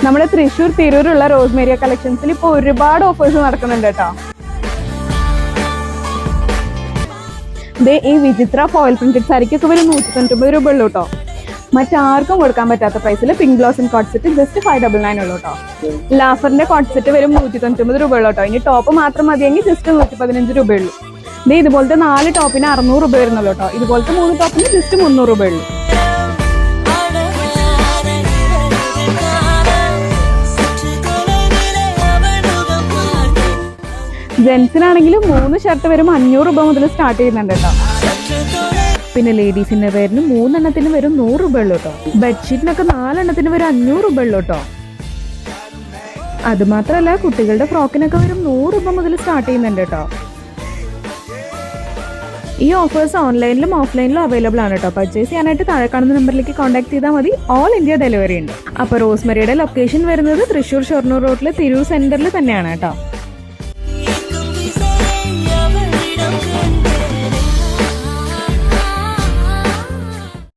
നമ്മുടെ തൃശ്ശൂർ തിരൂരുള്ള റോസ്മേരിയ കളക്ഷൻസിൽ ഇപ്പോൾ ഒരുപാട് ഓഫേഴ്സ് നടക്കുന്നുണ്ട് കേട്ടോ. ഈ വിചിത്ര ഫോയിൽ പ്രിന്റഡ് സാരിക്കൊക്കെ വരും 199 രൂപ ഉള്ളൂ കേട്ടോ. മറ്റാർക്കും കൊടുക്കാൻ പറ്റാത്ത പ്രൈസിൽ pink blossom coat set just 599 ഉള്ളൂ കേട്ടോ. ലാഫറിന്റെ കോട്ട് സെറ്റ് വരും 199 രൂപ ഉള്ളൂ കേട്ടോ. ഇനി ടോപ്പ് മാത്രം മതിയെങ്കിൽ ജസ്റ്റ് 115 രൂപയുള്ളൂ. ഇതുപോലത്തെ 4 ടോപ്പിന് 600 രൂപ വരുന്നുള്ളൂ കേട്ടോ. ഇതുപോലത്തെ 3 ടോപ്പിന് ജസ്റ്റ് 300 രൂപയുള്ളൂ. ജെൻസിനാണെങ്കിലും 3 ഷർട്ട് വരും 500 രൂപ മുതൽ സ്റ്റാർട്ട് ചെയ്യുന്നുണ്ട് കേട്ടോ. പിന്നെ ലേഡീസിന്റെ പേരിന് 3 എണ്ണത്തിന് വരും 100 രൂപ ഉള്ളൂ കേട്ടോ. ബെഡ്ഷീറ്റിനൊക്കെ 4 എണ്ണത്തിന് വരും 500 രൂപ ഉള്ളൂ കേട്ടോ. അതുമാത്രമല്ല കുട്ടികളുടെ ഫ്രോക്കിനൊക്കെ വരും 100 രൂപ മുതൽ സ്റ്റാർട്ട് ചെയ്യുന്നുണ്ട് കേട്ടോ. ഈ ഓഫേഴ്സ് ഓൺലൈനിലും ഓഫ്ലൈനിലും അവൈലബിൾ ആണ് കേട്ടോ. പർച്ചേസ് ചെയ്യാനായിട്ട് താഴെ കാണുന്ന നമ്പറിലേക്ക് കോൺടാക്ട് ചെയ്താൽ മതി. ഓൾ ഇന്ത്യ ഡെലിവറി ഉണ്ട്. അപ്പോൾ റോസ്മേരിയുടെ ലൊക്കേഷൻ വരുന്നത് തൃശ്ശൂർ ഷൊർണൂർ റോഡിലെ തിരൂർ സെന്ററിൽ തന്നെയാണ് കേട്ടോ.